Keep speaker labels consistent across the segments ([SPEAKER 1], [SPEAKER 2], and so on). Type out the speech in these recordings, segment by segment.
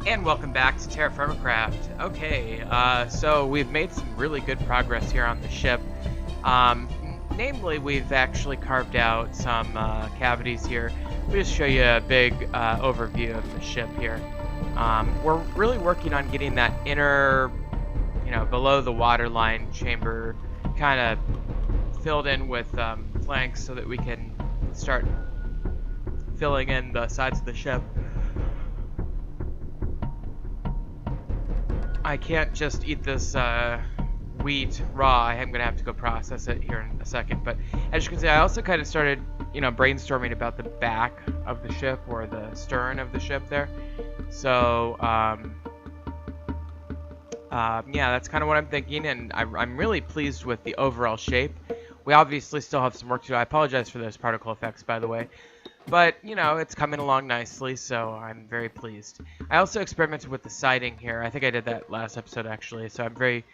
[SPEAKER 1] And welcome back to TerraFirmaCraft. Okay, so we've made some really good progress here on the ship. Namely, we've actually carved out some cavities here. Let me just show you a big overview of the ship here. We're really working on getting that inner, below the waterline chamber kind of filled in with planks so that we can start filling in the sides of the ship. I can't just eat this wheat raw. I'm gonna have to go process it here in a second. But as you can see, I also kind of started, brainstorming about the back of the ship or the stern of the ship there. So, yeah, that's kind of what I'm thinking, and I'm really pleased with the overall shape. We obviously still have some work to do. I apologize for those particle effects, by the way. But, it's coming along nicely, so I'm very pleased. I also experimented with the siding here. I think I did that last episode, actually, so I'm pretty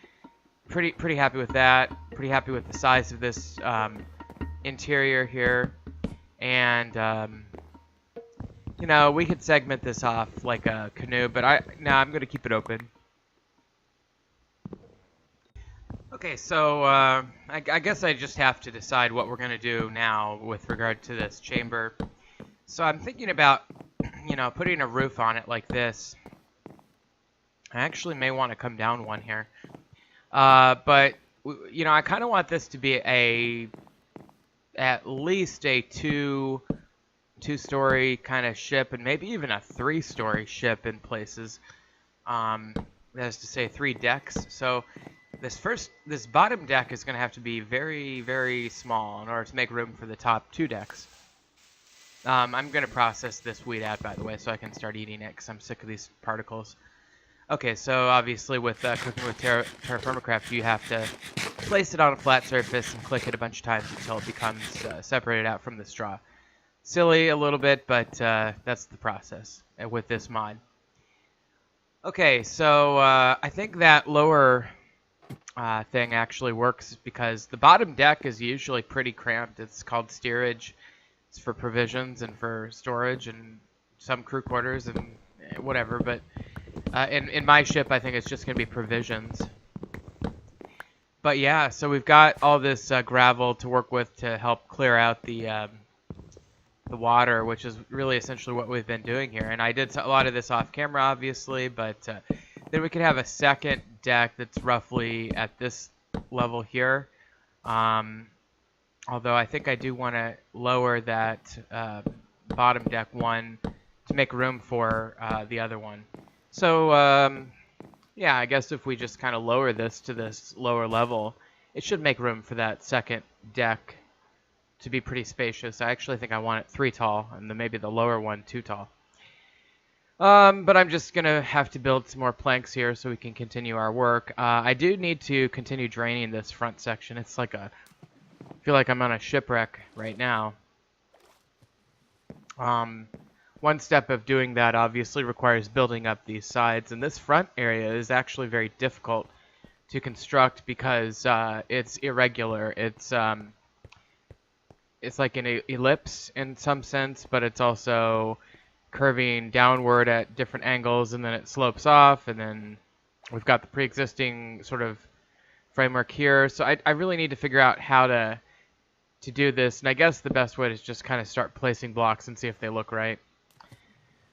[SPEAKER 1] happy with that. Pretty happy with the size of this interior here. And, we could segment this off like a canoe, but I'm going to keep it open. Okay, so I guess I just have to decide what we're going to do now with regard to this chamber. So I'm thinking about, putting a roof on it like this. I actually may want to come down one here. But, I kind of want this to be at least a two-story kind of ship, and maybe even a three-story ship in places. That is to say 3 decks. So this bottom deck is going to have to be very, very small in order to make room for the top 2 decks. I'm going to process this wheat out, by the way, so I can start eating it because I'm sick of these particles. Okay, so obviously with cooking with TerraFirmaCraft, you have to place it on a flat surface and click it a bunch of times until it becomes separated out from the straw. Silly a little bit, but that's the process with this mod. Okay, so I think that lower thing actually works because the bottom deck is usually pretty cramped. It's called steerage. It's for provisions and for storage and some crew quarters and whatever, but in my ship I think it's just going to be provisions. But yeah, so we've got all this gravel to work with to help clear out the water, which is really essentially what we've been doing here. And I did a lot of this off camera, obviously, but then we could have a second deck that's roughly at this level here. Although I think I do want to lower that bottom deck one to make room for the other one. So, yeah, I guess if we just kind of lower this to this lower level, it should make room for that second deck to be pretty spacious. I actually think I want it 3 tall, and then maybe the lower one 2 tall. But I'm just going to have to build some more planks here so we can continue our work. I do need to continue draining this front section. It's like I feel like I'm on a shipwreck right now. One step of doing that obviously requires building up these sides, and this front area is actually very difficult to construct because it's irregular. It's like an ellipse in some sense, but it's also curving downward at different angles, and then it slopes off, and then we've got the pre-existing sort of framework here. So I really need to figure out how to do this, and I guess the best way is just kind of start placing blocks and see if they look right.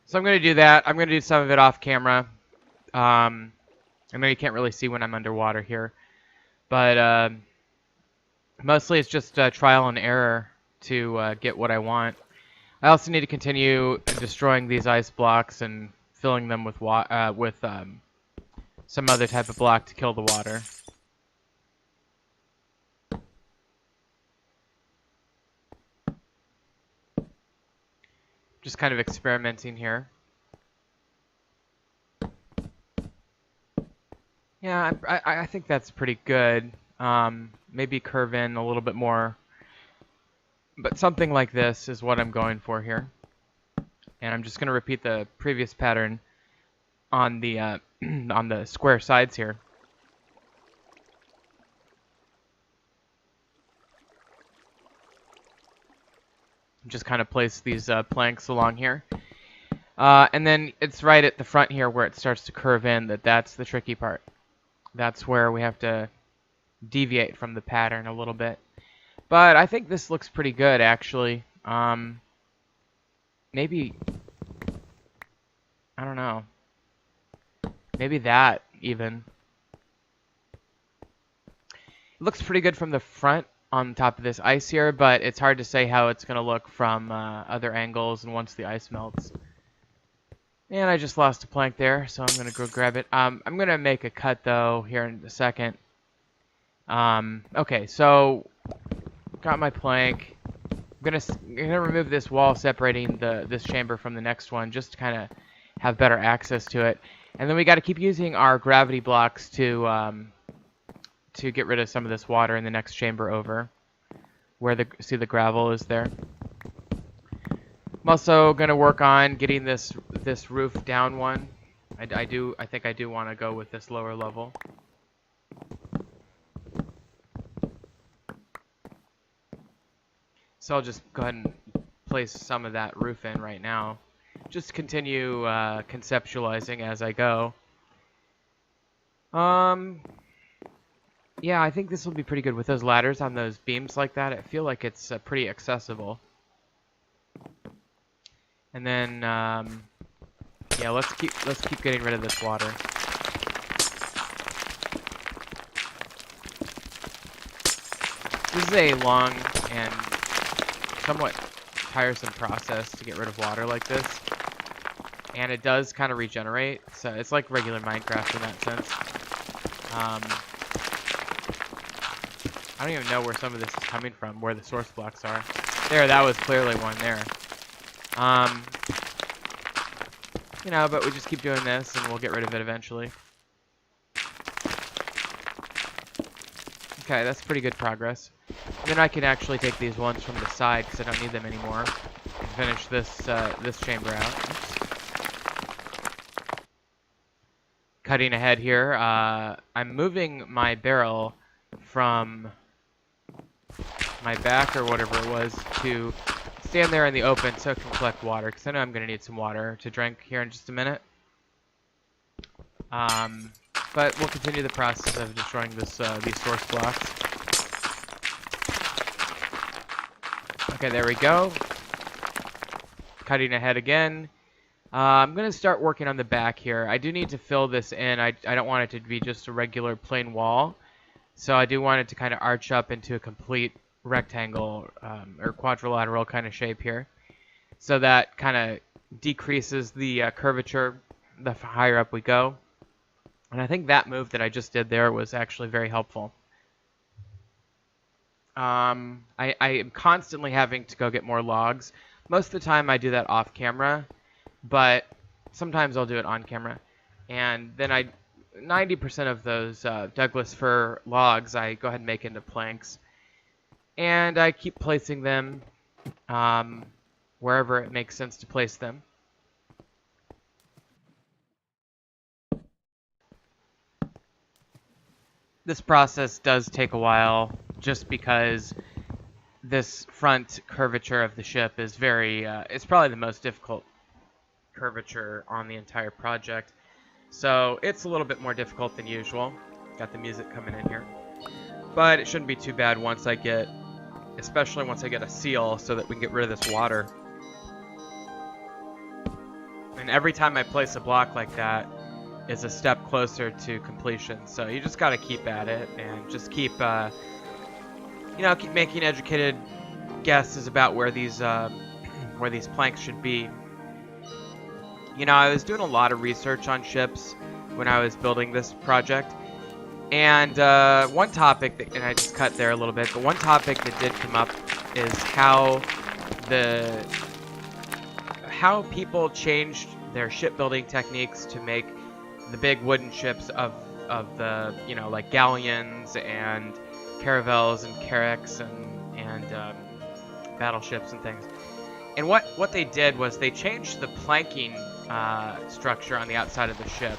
[SPEAKER 1] So I'm going to do that. I'm going to do some of it off camera. I know you can't really see when I'm underwater here, but mostly it's just trial and error to get what I want. I also need to continue destroying these ice blocks and filling them with some other type of block to kill the water. Just kind of experimenting here. Yeah, I think that's pretty good. Maybe curve in a little bit more. But something like this is what I'm going for here. And I'm just going to repeat the previous pattern on the on the square sides here. Just kind of place these planks along here. And then it's right at the front here where it starts to curve in that's the tricky part. That's where we have to deviate from the pattern a little bit. But I think this looks pretty good, actually. Maybe, I don't know. Maybe that, even. It looks pretty good from the front on top of this ice here, but it's hard to say how it's going to look from other angles and once the ice melts. And I just lost a plank there, so I'm going to go grab it. I'm going to make a cut, though, here in a second. Okay, so got my plank. I'm gonna remove this wall separating this chamber from the next one, just to kind of have better access to it. And then we got to keep using our gravity blocks to get rid of some of this water in the next chamber over, where see the gravel is there. I'm also gonna work on getting this roof down one. I think I do want to go with this lower level. So I'll just go ahead and place some of that roof in right now. Just continue conceptualizing as I go. Yeah, I think this will be pretty good with those ladders on those beams like that. I feel like it's pretty accessible. And then, yeah, let's keep getting rid of this water. This is a long and somewhat tiresome process to get rid of water like this, and it does kind of regenerate, so it's like regular Minecraft in that sense. I don't even know where some of this is coming from, where the source blocks are. There, that was clearly one there. You know, but we just keep doing this and we'll get rid of it eventually. Okay, that's pretty good progress. Then I can actually take these ones from the side because I don't need them anymore and finish this chamber out. Oops. Cutting ahead here, I'm moving my barrel from my back or whatever it was to stand there in the open so it can collect water, because I know I'm going to need some water to drink here in just a minute. But we'll continue the process of destroying these source blocks. Okay, there we go. Cutting ahead again. I'm going to start working on the back here. I do need to fill this in. I don't want it to be just a regular plain wall. So I do want it to kind of arch up into a complete rectangle or quadrilateral kind of shape here. So that kind of decreases the curvature the higher up we go. And I think that move that I just did there was actually very helpful. I am constantly having to go get more logs. Most of the time I do that off camera, but sometimes I'll do it on camera. And then 90% of those Douglas fir logs I go ahead and make into planks. And I keep placing them wherever it makes sense to place them. This process does take a while just because this front curvature of the ship is very, it's probably the most difficult curvature on the entire project. So it's a little bit more difficult than usual. Got the music coming in here. But it shouldn't be too bad once I get, especially once I get a seal so that we can get rid of this water. And every time I place a block like that is a step closer to completion. So you just got to keep at it and just keep, you know, keep making educated guesses about where these planks should be. You know, I was doing a lot of research on ships when I was building this project, and one topic that, and I just cut there a little bit, but one topic that did come up is how people changed their shipbuilding techniques to make the big wooden ships of the, you know, like galleons and caravels and carracks and battleships and things. And what they did was they changed the planking structure on the outside of the ship.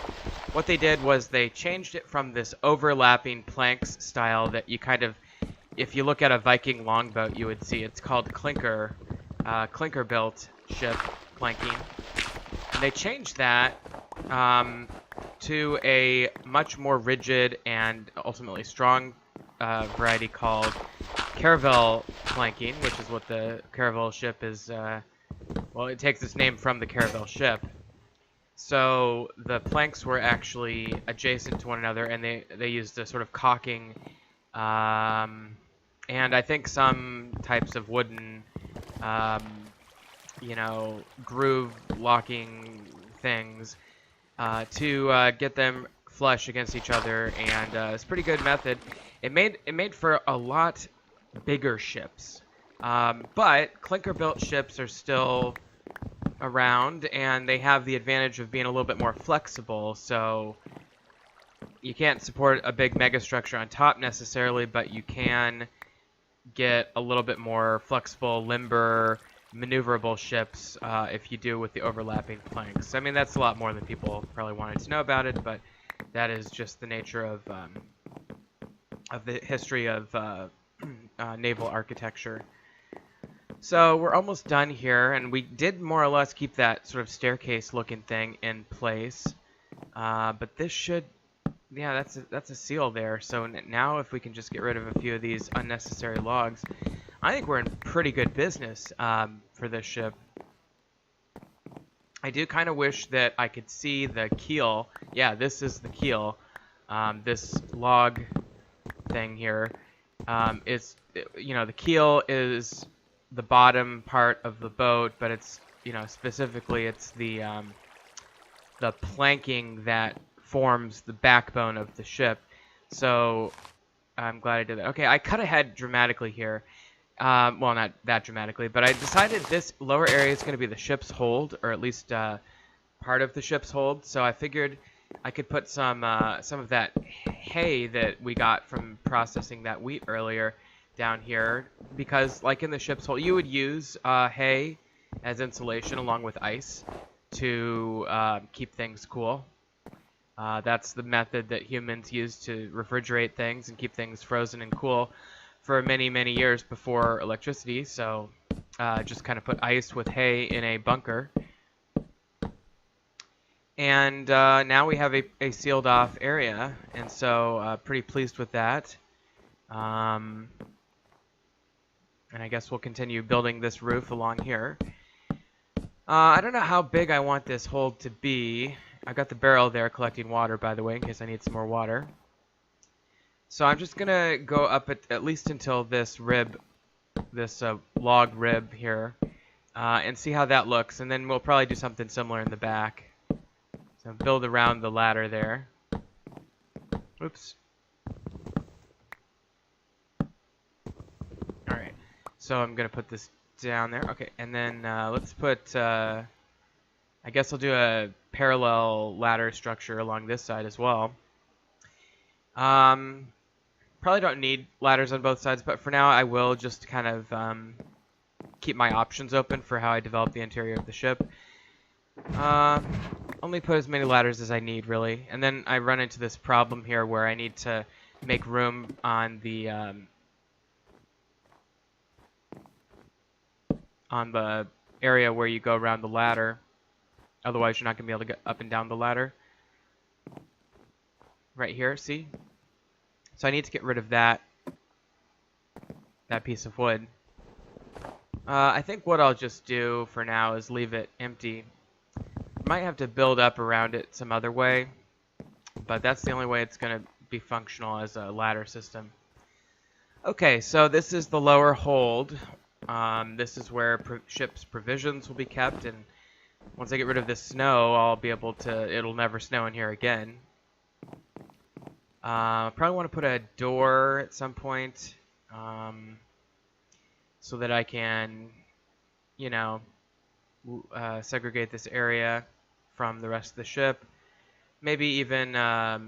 [SPEAKER 1] What they did was they changed it from this overlapping planks style that you kind of, if you look at a Viking longboat, you would see. It's called clinker built ship planking. And And they changed that to a much more rigid and ultimately strong variety called caravel planking, which is what the caravel ship is. Well, it takes its name from the caravel ship. So the planks were actually adjacent to one another, and they used a sort of caulking, and I think some types of wooden, you know, groove locking things to get them flush against each other, and it's a pretty good method. It made for a lot bigger ships, but clinker-built ships are still around, and they have the advantage of being a little bit more flexible. So you can't support a big megastructure on top necessarily, but you can get a little bit more flexible, limber, maneuverable ships if you do with the overlapping planks. I mean, that's a lot more than people probably wanted to know about it, but that is just the nature of the history of naval architecture. So we're almost done here, and we did more or less keep that sort of staircase-looking thing in place. But this should, yeah, that's a seal there. So now if we can just get rid of a few of these unnecessary logs, I think we're in pretty good business for this ship. I do kind of wish that I could see the keel. Yeah, this is the keel. This log thing here is, you know, the keel is the bottom part of the boat, but it's, you know, specifically it's the planking that forms the backbone of the ship. So I'm glad I did that. Okay, I cut ahead dramatically here. Well, not that dramatically, but I decided this lower area is going to be the ship's hold, or at least part of the ship's hold. So I figured I could put some of that hay that we got from processing that wheat earlier down here, because like in the ship's hold, you would use hay as insulation along with ice to keep things cool. That's the method that humans used to refrigerate things and keep things frozen and cool for many, many years before electricity. So just kind of put ice with hay in a bunker. And now we have a sealed off area, and so pretty pleased with that. And I guess we'll continue building this roof along here. I don't know how big I want this hold to be. I've got the barrel there collecting water, by the way, in case I need some more water. So I'm just going to go up at least until this rib, this log rib here, and see how that looks. And then we'll probably do something similar in the back. So build around the ladder there. Oops. Alright. So I'm going to put this down there. Okay, and then let's put, I guess I'll do a parallel ladder structure along this side as well. Probably don't need ladders on both sides, but for now I will just kind of keep my options open for how I develop the interior of the ship. Only put as many ladders as I need, really. And then I run into this problem here where I need to make room on the area where you go around the ladder. Otherwise, you're not going to be able to get up and down the ladder. Right here, see? So I need to get rid of that piece of wood. I think what I'll just do for now is leave it empty. Might have to build up around it some other way, but that's the only way it's going to be functional as a ladder system. Okay, so this is the lower hold. This is where ship's provisions will be kept, and once I get rid of this snow, I'll be able to, it'll never snow in here again. Probably want to put a door at some point, so that I can, you know, segregate this area from the rest of the ship. Maybe even, yeah,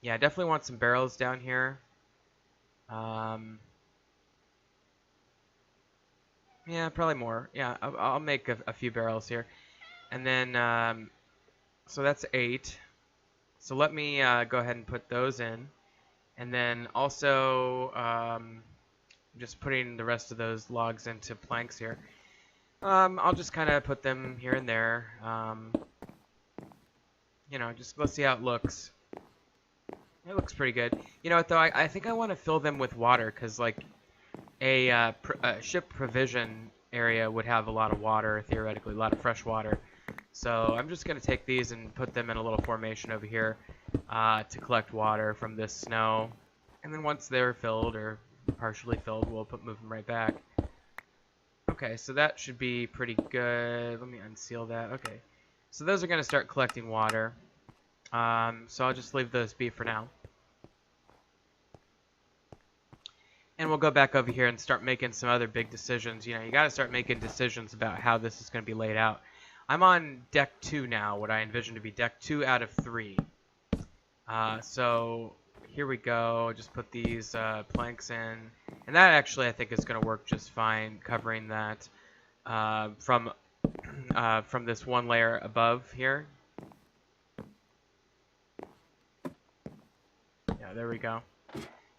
[SPEAKER 1] definitely want some barrels down here. Yeah, probably more. Yeah, I'll make a few barrels here. And then, so that's 8. So let me go ahead and put those in. And then also, just putting the rest of those logs into planks here. I'll just kind of put them here and there. You know, just let's see how it looks. It looks pretty good. You know what, though? I think I want to fill them with water, because, like, a ship provision area would have a lot of water, theoretically, a lot of fresh water. So I'm just going to take these and put them in a little formation over here to collect water from this snow. And then once they're filled, or partially filled, we'll move them right back. Okay, so that should be pretty good. Let me unseal that. Okay, so those are going to start collecting water. So I'll just leave those be for now. And we'll go back over here and start making some other big decisions. You know, you got to start making decisions about how this is going to be laid out. I'm on deck 2 now, what I envision to be deck 2 out of 3. So here we go. Just put these planks in. And that actually I think is going to work just fine, covering that from this one layer above here. Yeah, there we go.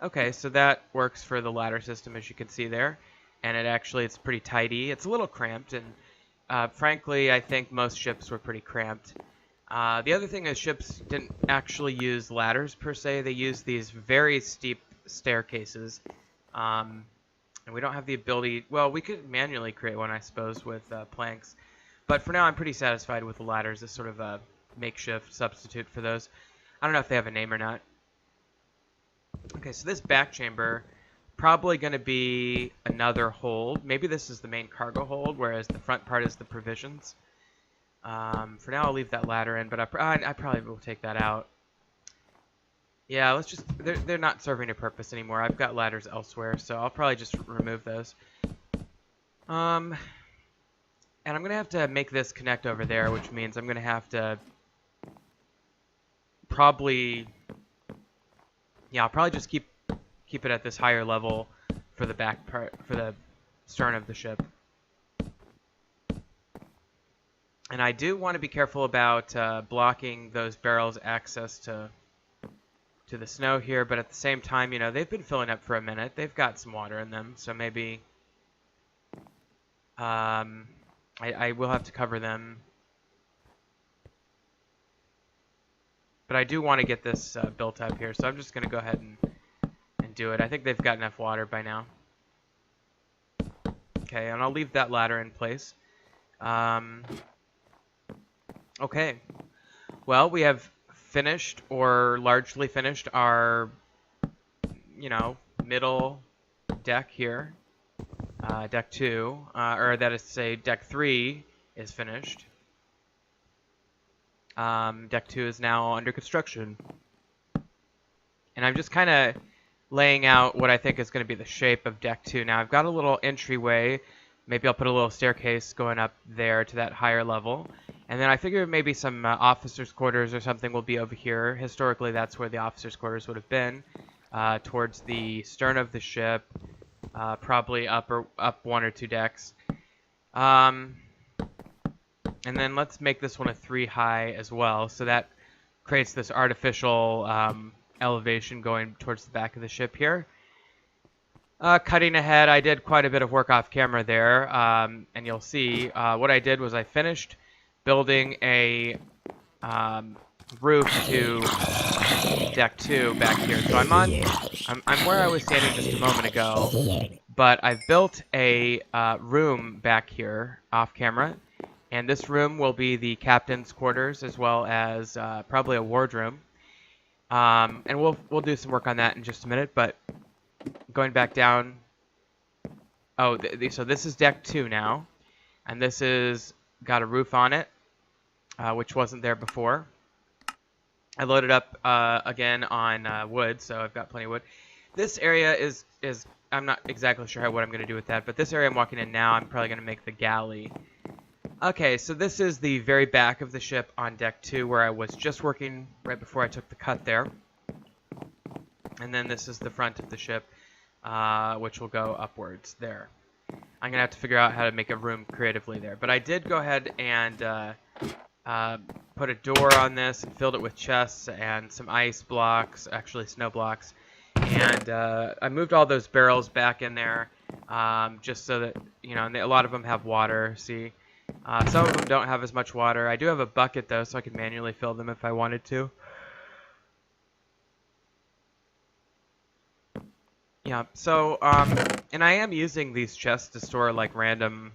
[SPEAKER 1] Okay, so that works for the ladder system, as you can see there. And it's pretty tidy. It's a little cramped, and frankly, I think most ships were pretty cramped. The other thing is ships didn't actually use ladders, per se. They used these very steep staircases. And we don't have the ability... Well, we could manually create one, I suppose, with planks. But for now, I'm pretty satisfied with the ladders as sort of a makeshift substitute for those. I don't know if they have a name or not. Okay, so this back chamber, probably going to be another hold. Maybe this is the main cargo hold, whereas the front part is the provisions. For now, I'll leave that ladder in, but I probably will take that out. Yeah, let's just... They're not serving a purpose anymore. I've got ladders elsewhere, so I'll probably just remove those. And I'm going to have to make this connect over there, which means I'm going to have to probably... Yeah, I'll probably just keep it at this higher level for the back part, for the stern of the ship. And I do want to be careful about blocking those barrels' access to the snow here, but at the same time, you know, they've been filling up for a minute. They've got some water in them, so maybe I will have to cover them. But I do want to get this built up here, so I'm just going to go ahead and do it. I think they've got enough water by now. Okay, and I'll leave that ladder in place. Okay. Well, we have finished, or largely finished, our, you know, middle deck here. Deck 2, or that is to say, deck 3 is finished. Deck 2 is now under construction. And I'm just kind of laying out what I think is going to be the shape of deck 2. Now, I've got a little entryway. Maybe I'll put a little staircase going up there to that higher level. And then I figure maybe some officers' quarters or something will be over here. Historically, that's where the officers' quarters would have been. Towards the stern of the ship. Probably up 1 or 2 decks. And then let's make this one a 3 high as well. So that creates this artificial elevation going towards the back of the ship here. Cutting ahead, I did quite a bit of work off camera there. And you'll see what I did was I finished building a roof to deck 2 back here. So I'm where I was standing just a moment ago. But I've built a room back here off camera. And this room will be the captain's quarters, as well as probably a wardroom. And we'll do some work on that in just a minute. But going back down, oh, so this is deck 2 now, and this is got a roof on it, which wasn't there before. I loaded up again on wood, so I've got plenty of wood. This area is I'm not exactly sure what I'm going to do with that, but this area I'm walking in now, I'm probably going to make the galley. Okay, so this is the very back of the ship on deck 2 where I was just working right before I took the cut there. And then this is the front of the ship, which will go upwards there. I'm going to have to figure out how to make a room creatively there. But I did go ahead and put a door on this and filled it with chests and some ice blocks, actually snow blocks. And I moved all those barrels back in there. just so that, you know, and a lot of them have water, see. Some of them don't have as much water. I do have a bucket, though, so I can manually fill them if I wanted to. Yeah, so, and I am using these chests to store, like, random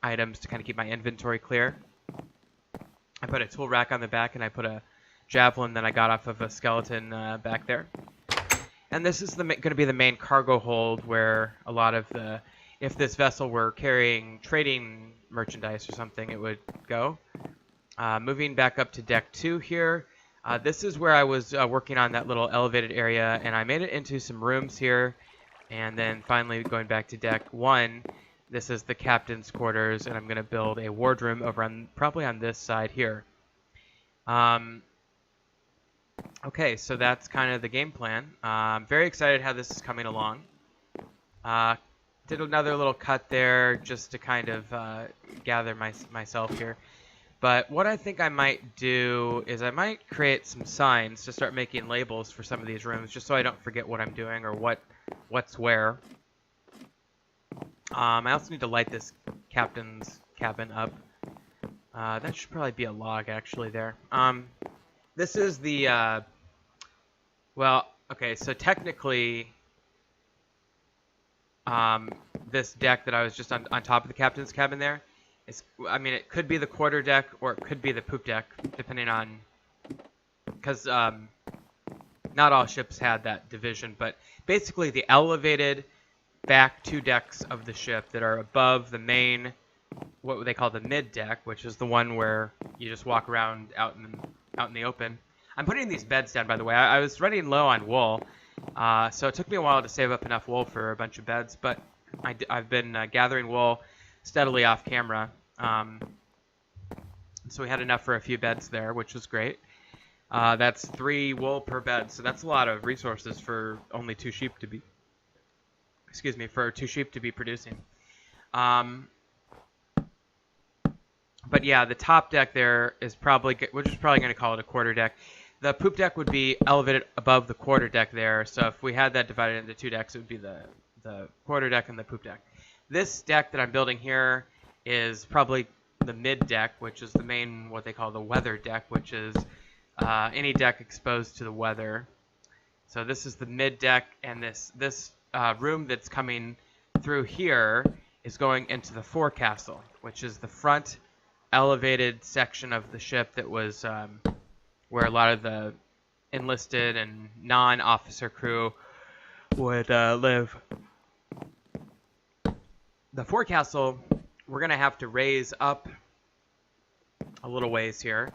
[SPEAKER 1] items to kind of keep my inventory clear. I put a tool rack on the back, and I put a javelin that I got off of a skeleton back there. And this is going to be the main cargo hold where a lot of the, if this vessel were carrying trading merchandise or something, it would go. Moving back up to deck 2 here. This is where I was working on that little elevated area, and I made it into some rooms here. And then finally going back to deck 1, this is the captain's quarters, and I'm going to build a wardroom over on, probably on this side here. Okay, so that's kind of the game plan. I'm very excited how this is coming along. Did another little cut there just to kind of gather myself here. But what I think I might do is I might create some signs to start making labels for some of these rooms, just so I don't forget what I'm doing or what's where. I also need to light this captain's cabin up. That should probably be a log actually there. This is the, well, okay, so technically, this deck that I was just on top of the captain's cabin there, I mean, it could be the quarter deck or it could be the poop deck, depending on, because not all ships had that division, but basically the elevated back 2 decks of the ship that are above the main, what they call the mid deck, which is the one where you just walk around out in the open. I'm putting these beds down, by the way. I was running low on wool, so it took me a while to save up enough wool for a bunch of beds, but I've been gathering wool steadily off camera, so we had enough for a few beds there, which was great. That's 3 wool per bed, so that's a lot of resources for only 2 sheep to be, excuse me, for 2 sheep to be producing. But yeah, the top deck there is probably, we're just probably going to call it a quarter deck. The poop deck would be elevated above the quarter deck there, so if we had that divided into 2 decks, it would be the quarter deck and the poop deck. This deck that I'm building here is probably the mid deck, which is the main, what they call the weather deck, which is any deck exposed to the weather. So this is the mid deck, and this room that's coming through here is going into the forecastle, which is the front elevated section of the ship that was where a lot of the enlisted and non-officer crew would live. The forecastle, we're going to have to raise up a little ways here.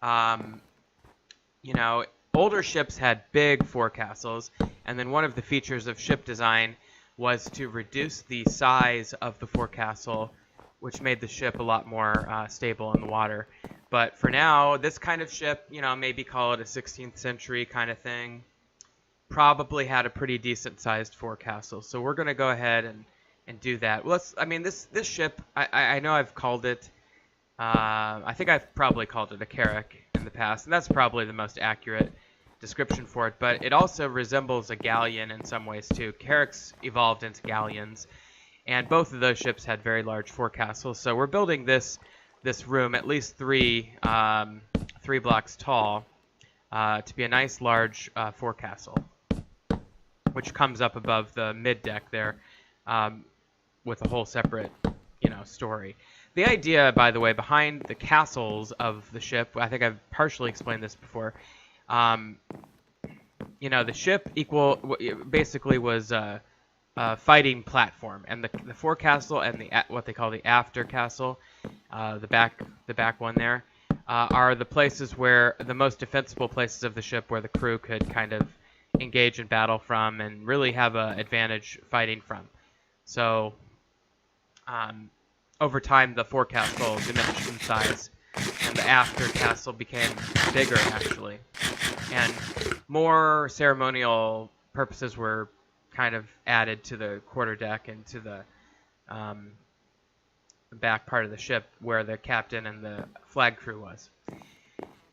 [SPEAKER 1] You know, older ships had big forecastles, and then one of the features of ship design was to reduce the size of the forecastle, which made the ship a lot more stable in the water. But for now, this kind of ship, you know, maybe call it a 16th century kind of thing, probably had a pretty decent sized forecastle. So we're going to go ahead and do that. I mean, this ship, I know I've called it, I think I've probably called it a Carrack in the past, and that's probably the most accurate description for it, but it also resembles a galleon in some ways too. Carracks evolved into galleons, and both of those ships had very large forecastles. So we're building this room at least 3 blocks tall to be a nice large forecastle, which comes up above the mid deck there with a whole separate, you know, story. The idea, by the way, behind the castles of the ship, I think I've partially explained this before. You know, the ship basically was a fighting platform, and the forecastle and what they call the after castle, the back one there, are the places where the most defensible places of the ship where the crew could kind of engage in battle from and really have an advantage fighting from. So over time, the forecastle diminished in size, and the after castle became bigger actually, and more ceremonial purposes were kind of added to the quarter deck and to the back part of the ship where the captain and the flag crew was.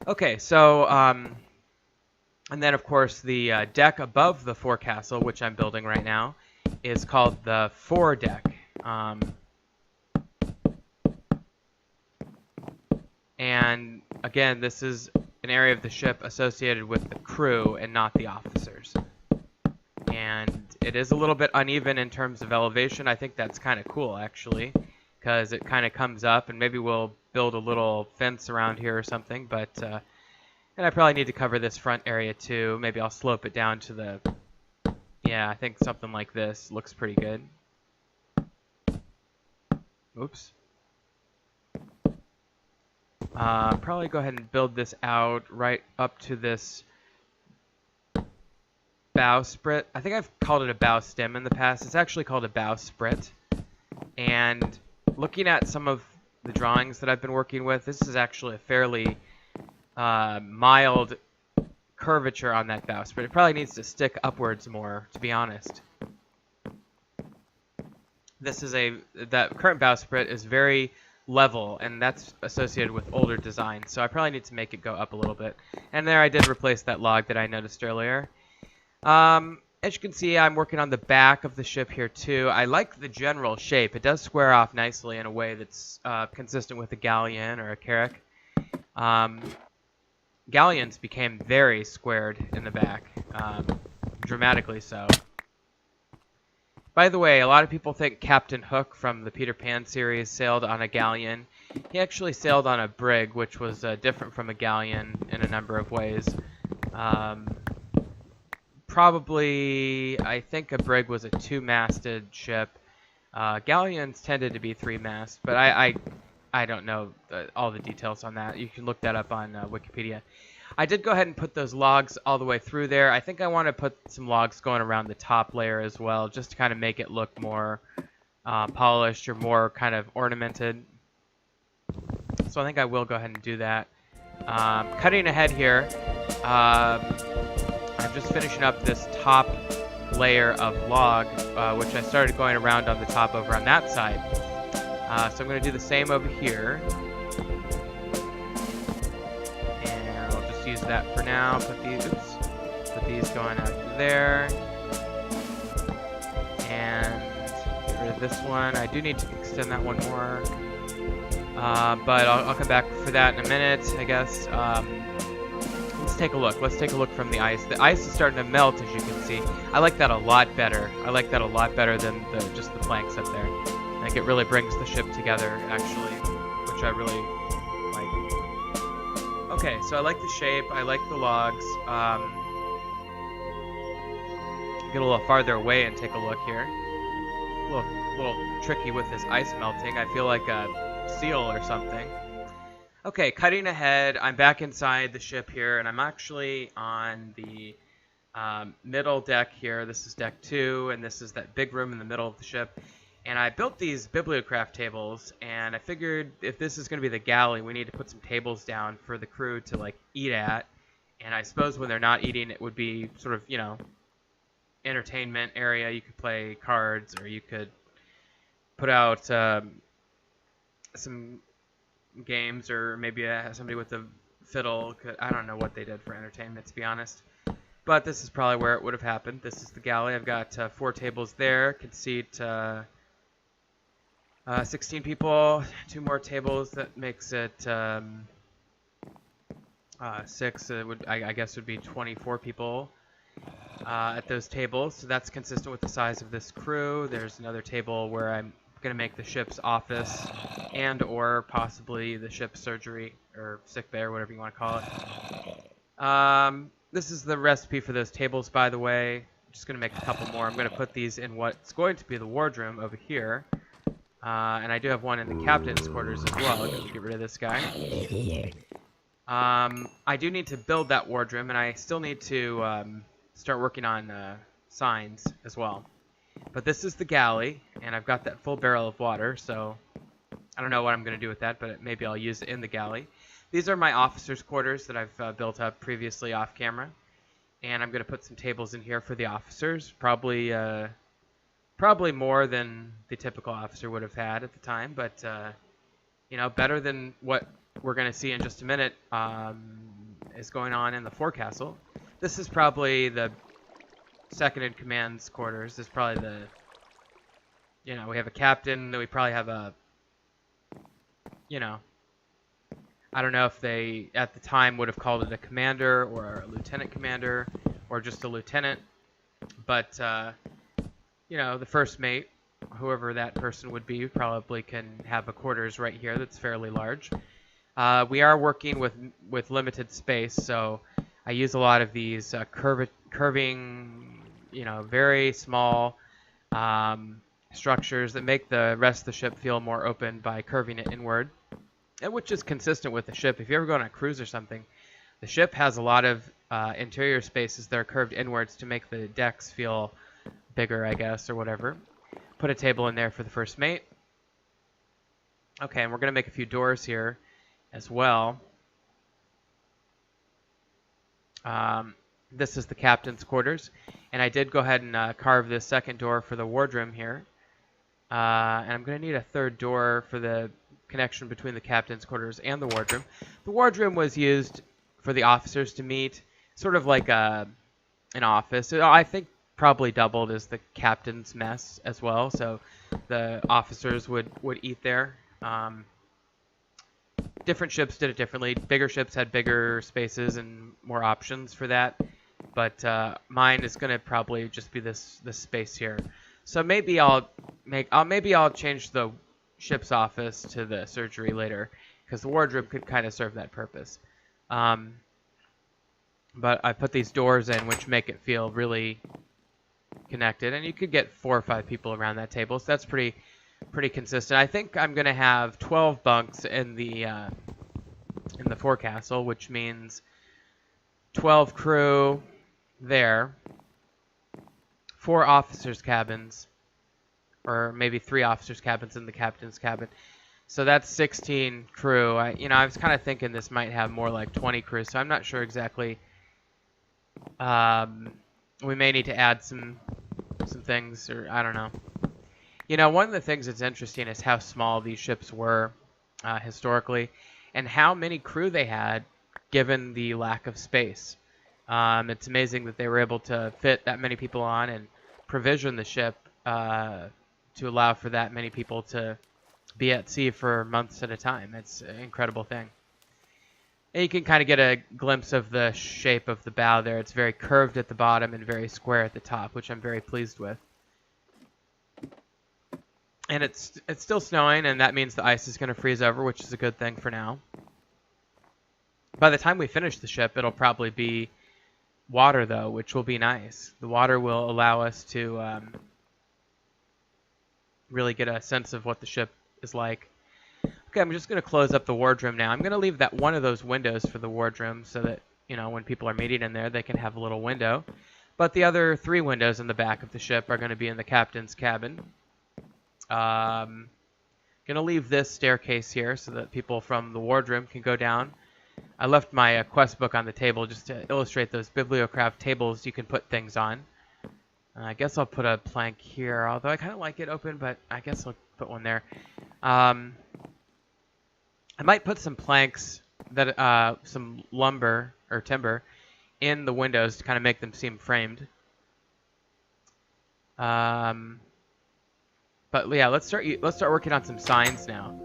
[SPEAKER 1] Okay, so and then of course the deck above the forecastle, which I'm building right now, is called the foredeck. And again, this is an area of the ship associated with the crew and not the officers. And it is a little bit uneven in terms of elevation. I think that's kind of cool, actually, because it kind of comes up, and maybe we'll build a little fence around here or something. But and I probably need to cover this front area too. Maybe I'll slope it down to the, yeah, I think something like this looks pretty good. Oops. Probably go ahead and build this out right up to this bowsprit. I think I've called it a bow stem in the past. It's actually called a bowsprit. And looking at some of the drawings that I've been working with, this is actually a fairly mild curvature on that bowsprit. It probably needs to stick upwards more, to be honest. This is that current bowsprit is very level, and that's associated with older designs, so I probably need to make it go up a little bit. And there I did replace that log that I noticed earlier. As you can see, I'm working on the back of the ship here too. I like the general shape. It does square off nicely in a way that's consistent with a galleon or a Carrack. Galleons became very squared in the back, dramatically so. By the way, a lot of people think Captain Hook from the Peter Pan series sailed on a galleon. He actually sailed on a brig, which was different from a galleon in a number of ways. Probably, I think a brig was a two-masted ship. Galleons tended to be three-mast, but I don't know all the details on that. You can look that up on Wikipedia. I did go ahead and put those logs all the way through there. I think I want to put some logs going around the top layer as well, just to kind of make it look more polished or more kind of ornamented. So I think I will go ahead and do that. Cutting ahead here, I'm just finishing up this top layer of log, which I started going around on the top over on that side. So I'm going to do the same over here. Use that for now. Put these going out there, and get rid of this one. I do need to extend that one more, but I'll come back for that in a minute, I guess. Let's take a look. Let's take a look from the ice. The ice is starting to melt, as you can see. I like that a lot better. I like that a lot better than just the planks up there. I think it really brings the ship together, actually, which I really. Okay, so I like the shape, I like the logs. Get a little farther away and take a look here. A little tricky with this ice melting. I feel like a seal or something. Okay, cutting ahead, I'm back inside the ship here, and I'm actually on the middle deck here. This is deck 2, and this is that big room in the middle of the ship. And I built these TerraFirmaCraft tables, and I figured if this is going to be the galley, we need to put some tables down for the crew to, like, eat at. And I suppose when they're not eating, it would be sort of, you know, entertainment area. You could play cards, or you could put out some games, or maybe somebody with a fiddle. I don't know what they did for entertainment, to be honest. But this is probably where it would have happened. This is the galley. I've got 4 tables there. Can seat 16 people, 2 more tables. That makes it 6. I guess would be 24 people at those tables. So that's consistent with the size of this crew. There's another table where I'm going to make the ship's office and or possibly the ship's surgery or sick bay or whatever you want to call it. This is the recipe for those tables, by the way. I'm just going to make a couple more. I'm going to put these in what's going to be the wardroom over here. And I do have one in the captain's quarters as well. Let's get rid of this guy. I do need to build that wardroom, and I still need to start working on signs as well. But this is the galley, and I've got that full barrel of water, so I don't know what I'm going to do with that, but maybe I'll use it in the galley. These are my officers' quarters that I've built up previously off camera. And I'm going to put some tables in here for the officers, probably more than the typical officer would have had at the time, but you know, better than what we're going to see in just a minute is going on in the forecastle. This is probably the second in command's quarters. This is probably You know, we have a captain, then we probably have a, you know, I don't know if they at the time would have called it a commander or a lieutenant commander or just a lieutenant, but you know, the first mate, whoever that person would be, probably can have a quarters right here that's fairly large. We are working with limited space, so I use a lot of these curving, you know, very small structures that make the rest of the ship feel more open by curving it inward, and which is consistent with the ship. If you ever go on a cruise or something, the ship has a lot of interior spaces that are curved inwards to make the decks feel bigger, I guess, or whatever. Put a table in there for the first mate. Okay, and we're going to make a few doors here as well. This is the captain's quarters, and I did go ahead and carve this second door for the wardroom here. And I'm going to need a third door for the connection between the captain's quarters and the wardroom. The wardroom was used for the officers to meet, sort of like an office. I think probably doubled as the captain's mess as well, so the officers would eat there. Different ships did it differently. Bigger ships had bigger spaces and more options for that, but mine is going to probably just be this space here. So maybe I'll change the ship's office to the surgery later, because the wardrobe could kind of serve that purpose. But I put these doors in, which make it feel really connected, and you could get 4 or 5 people around that table, so that's pretty consistent. I think I'm gonna have 12 bunks in the forecastle, which means 12 crew there, 4 officers' cabins, or maybe 3 officers' cabins in the captain's cabin. So that's 16 crew. I was kind of thinking this might have more like 20 crew, so I'm not sure exactly. We may need to add some things, or I don't know. You know, one of the things that's interesting is how small these ships were historically, and how many crew they had given the lack of space. It's amazing that they were able to fit that many people on and provision the ship to allow for that many people to be at sea for months at a time. It's an incredible thing. And you can kind of get a glimpse of the shape of the bow there. It's very curved at the bottom and very square at the top, which I'm very pleased with. And it's still snowing, and that means the ice is going to freeze over, which is a good thing for now. By the time we finish the ship, it'll probably be water, though, which will be nice. The water will allow us to really get a sense of what the ship is like. Okay, I'm just going to close up the wardroom now. I'm going to leave that one of those windows for the wardroom so that, you know, when people are meeting in there, they can have a little window. But the other 3 windows in the back of the ship are going to be in the captain's cabin. Going to leave this staircase here so that people from the wardroom can go down. I left my quest book on the table just to illustrate those BiblioCraft tables you can put things on. I guess I'll put a plank here, although I kind of like it open, but I guess I'll put one there. I might put some planks, some lumber or timber, in the windows to kind of make them seem framed. But yeah, let's start working on some signs now.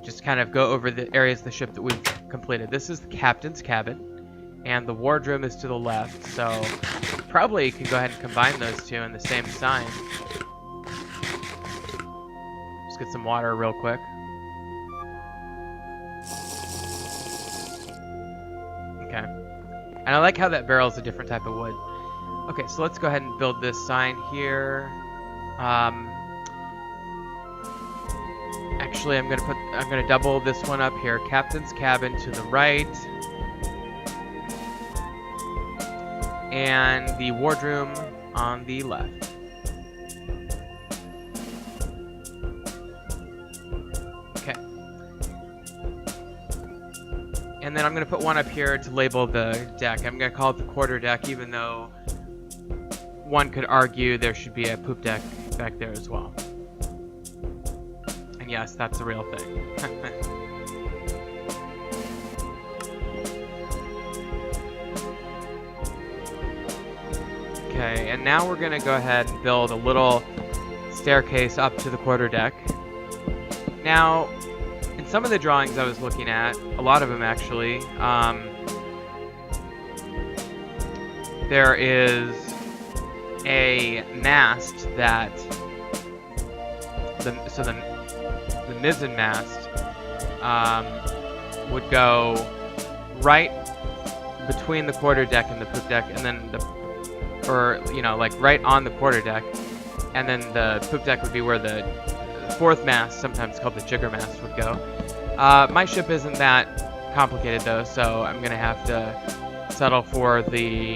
[SPEAKER 1] Just kind of go over the areas of the ship that we've completed. This is the captain's cabin, and the wardroom is to the left. So probably you can go ahead and combine those two in the same sign. Just get some water real quick. Okay. And I like how that barrel is a different type of wood. Okay, so let's go ahead and build this sign here. Actually, I'm gonna double this one up here. Captain's cabin to the right, and the wardroom on the left. Okay. And then I'm gonna put one up here to label the deck. I'm gonna call it the quarter deck, even though one could argue there should be a poop deck back there as well. And yes, that's a real thing. Okay, and now we're gonna go ahead and build a little staircase up to the quarterdeck. Now, in some of the drawings I was looking at, a lot of them actually, there is a mast that the mizzen mast would go right between the quarterdeck and the poop deck, and then like right on the quarterdeck, and then the poop deck would be where the fourth mast, sometimes called the jigger mast, would go. My ship isn't that complicated though, so I'm gonna have to settle for the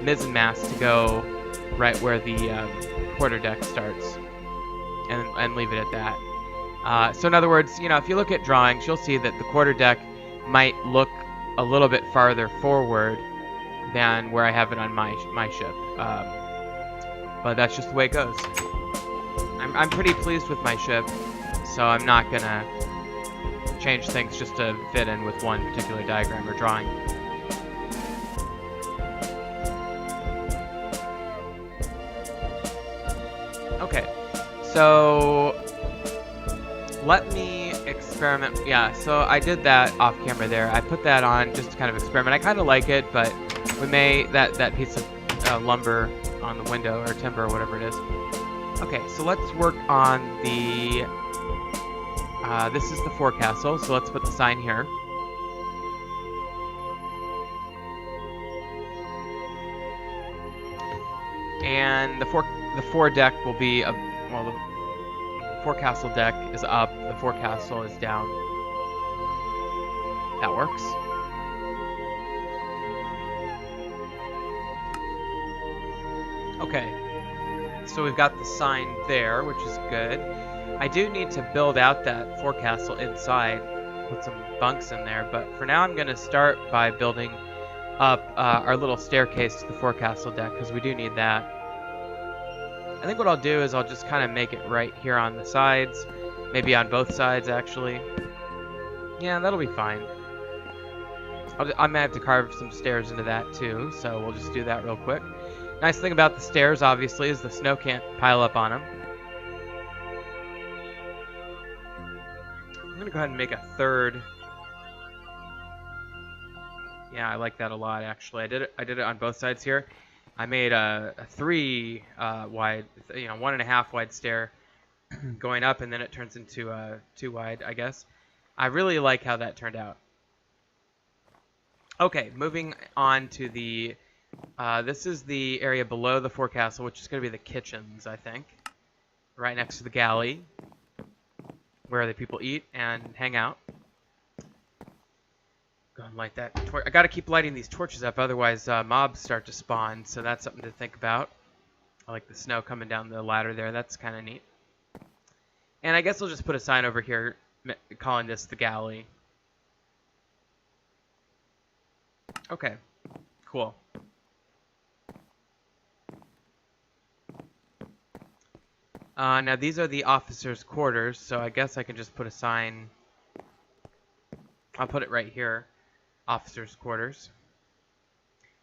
[SPEAKER 1] mizzen mast to go right where the quarterdeck starts, and leave it at that. So in other words, if you look at drawings, you'll see that the quarterdeck might look a little bit farther forward than where I have it on my ship. But that's just the way it goes. I'm pretty pleased with my ship, so I'm not gonna change things just to fit in with one particular diagram or drawing. Okay, so let me experiment. Yeah, so I did that off camera there. I put that on just to kind of experiment. I kind of like it, but we may, that piece of lumber on the window, or timber, or whatever it is. Okay, so let's work on the, this is the forecastle, so let's put the sign here. And the foredeck will be, well, the forecastle deck is up, the forecastle is down. That works. Okay, so we've got the sign there, which is good. I do need to build out that forecastle inside, put some bunks in there, but for now I'm going to start by building up our little staircase to the forecastle deck, because we do need that. I think what I'll do is I'll just kind of make it right here on the sides, maybe on both sides actually. Yeah, that'll be fine. I might have to carve some stairs into that too, so we'll just do that real quick. Nice thing about the stairs, obviously, is the snow can't pile up on them. I'm going to go ahead and make a third. Yeah, I like that a lot, actually. I did it on both sides here. I made a 3 wide, 1.5 wide stair going up, and then it turns into 2 wide, I guess. I really like how that turned out. Okay, moving on to the, this is the area below the forecastle, which is going to be the kitchens, I think. Right next to the galley, where the people eat and hang out. Go and light that torch. I got to keep lighting these torches up, otherwise mobs start to spawn, so that's something to think about. I like the snow coming down the ladder there. That's kind of neat. And I guess I'll just put a sign over here calling this the galley. Okay, cool. Now these are the officers' quarters, so I guess I can just put a sign. I'll put it right here. Officers' quarters.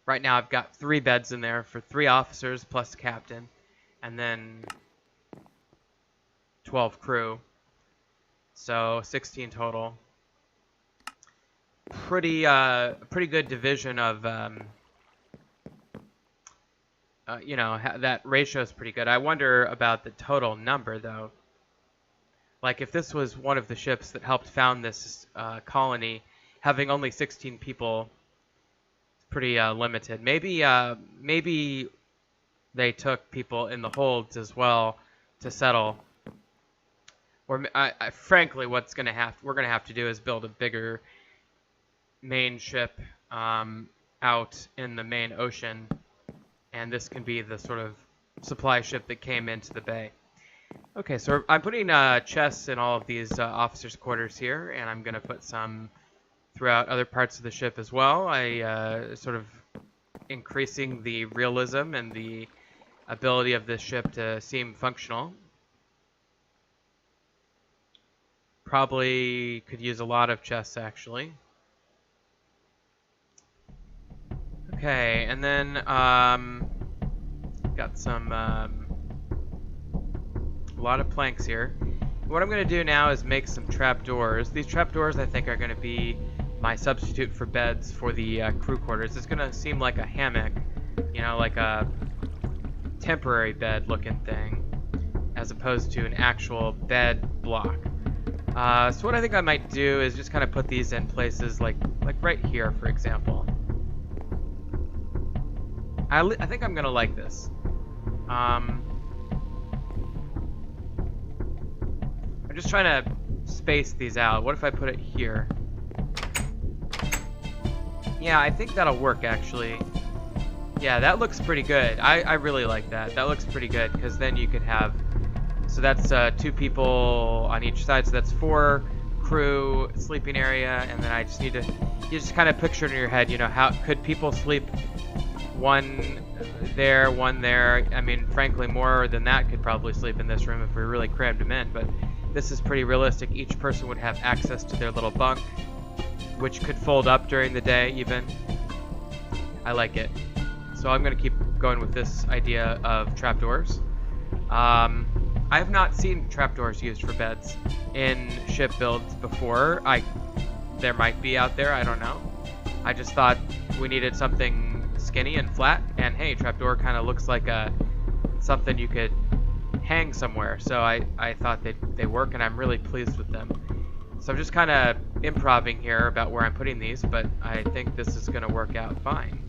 [SPEAKER 1] Right now I've got 3 beds in there for 3 officers plus the captain, and then 12 crew. So 16 total. Pretty good division of that ratio is pretty good. I wonder about the total number though. Like if this was one of the ships that helped found this colony, having only 16 people is pretty limited. Maybe they took people in the holds as well to settle. Or frankly, we're gonna have to do is build a bigger main ship out in the main ocean, and this can be the sort of supply ship that came into the bay. Okay, so I'm putting chests in all of these officers' quarters here, and I'm going to put some throughout other parts of the ship as well. I sort of increasing the realism and the ability of this ship to seem functional. Probably could use a lot of chests, actually. Okay, and then got some A lot of planks here. What I'm going to do now is make some trapdoors. These trapdoors, I think, are going to be my substitute for beds for the crew quarters. It's going to seem like a hammock, you know, like a temporary bed looking thing, as opposed to an actual bed block. So what I think I might do is just kind of put these in places like right here, for example. I think I'm going to like this. I'm just trying to space these out. What if I put it here? Yeah, I think that'll work, actually. Yeah, that looks pretty good. I really like that. That looks pretty good, because then you could have... So that's 2 people on each side, so that's 4 crew sleeping area, and then I just need to... You just kind of picture it in your head, you know, how could people sleep one there, one there? I mean, frankly, more than that could probably sleep in this room if we really crammed them in, but this is pretty realistic. Each person would have access to their little bunk, which could fold up during the day, even. I like it. So I'm going to keep going with this idea of trapdoors. I have not seen trapdoors used for beds in ship builds before. There might be out there, I don't know. I just thought we needed something skinny and flat, and hey, trapdoor kind of looks like something you could hang somewhere. So I thought they work, and I'm really pleased with them. So I'm just kind of improvising here about where I'm putting these, but I think this is going to work out fine.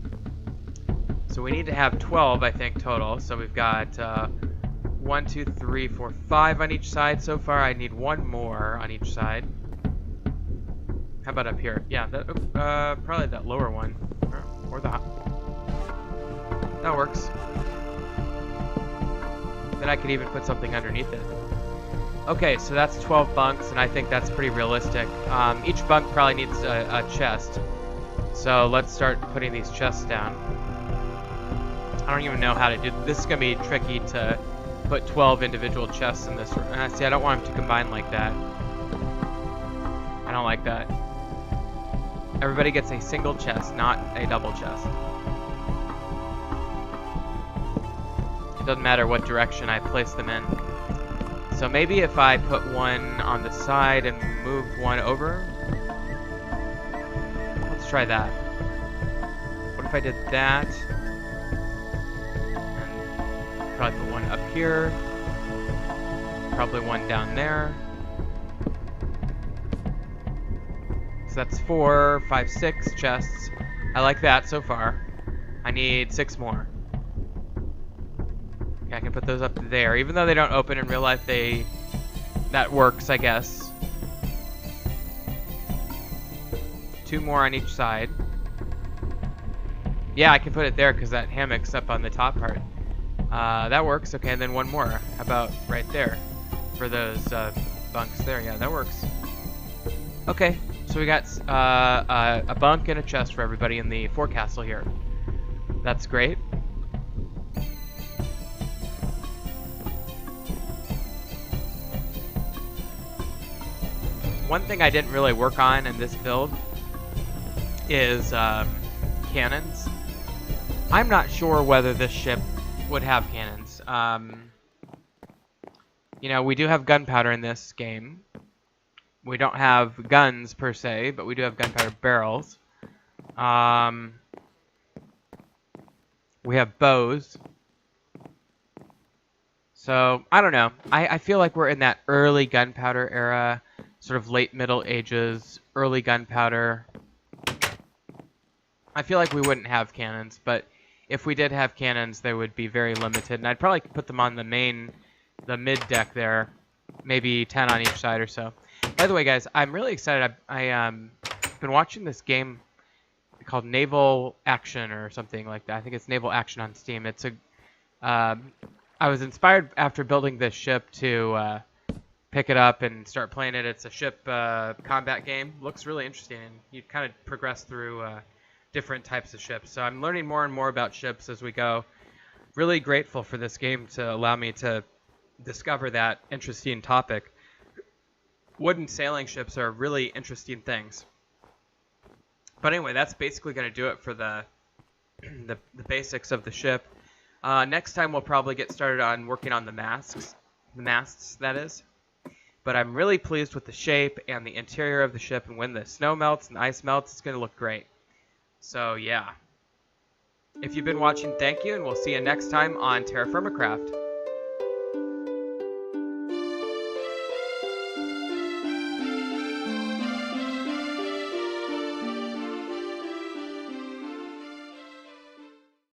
[SPEAKER 1] So we need to have 12, I think, total. So we've got 1, 2, 3, 4, 5 on each side so far. I need 1 more on each side. How about up here? Yeah, probably that lower one. Or that. That works. Then I could even put something underneath it. Okay, so that's 12 bunks, and I think that's pretty realistic. Each bunk probably needs a chest. So let's start putting these chests down. I don't even know how to do this. This is going to be tricky to put 12 individual chests in this room. See, I don't want them to combine like that. I don't like that. Everybody gets a single chest, not a double chest. It doesn't matter what direction I place them in. So maybe if I put one on the side and move one over. Let's try that. What if I did that? And probably put one up here. Probably one down there. So that's 4, 5, 6 chests. I like that so far. I need 6 more. Okay, I can put those up there. Even though they don't open in real life, that works, I guess. 2 more on each side. Yeah, I can put it there because that hammock's up on the top part. That works. Okay, and then 1 more. How about right there for those bunks there? Yeah, that works. Okay, so we got a bunk and a chest for everybody in the forecastle here. That's great. One thing I didn't really work on in this build is cannons. I'm not sure whether this ship would have cannons. You know, we do have gunpowder in this game. We don't have guns per se, but we do have gunpowder barrels. We have bows. So, I don't know. I feel like we're in that early gunpowder era. Sort of late Middle Ages, early gunpowder. I feel like we wouldn't have cannons, but if we did have cannons, they would be very limited. And I'd probably put them on the mid deck there, maybe 10 on each side or so. By the way, guys, I'm really excited. I've been watching this game called Naval Action or something like that. I think it's Naval Action on Steam. It's I was inspired after building this ship to pick it up and start playing it. It's a ship combat game. Looks really interesting, and you kind of progress through different types of ships. So I'm learning more and more about ships as we go. Really grateful for this game to allow me to discover that interesting topic. Wooden sailing ships are really interesting things. But anyway, that's basically going to do it for the basics of the ship. Next time we'll probably get started on working on the masks. the masts, that is. But I'm really pleased with the shape and the interior of the ship, and when the snow melts and the ice melts, it's going to look great. So yeah. If you've been watching, thank you, and we'll see you next time on TerraFirmaCraft.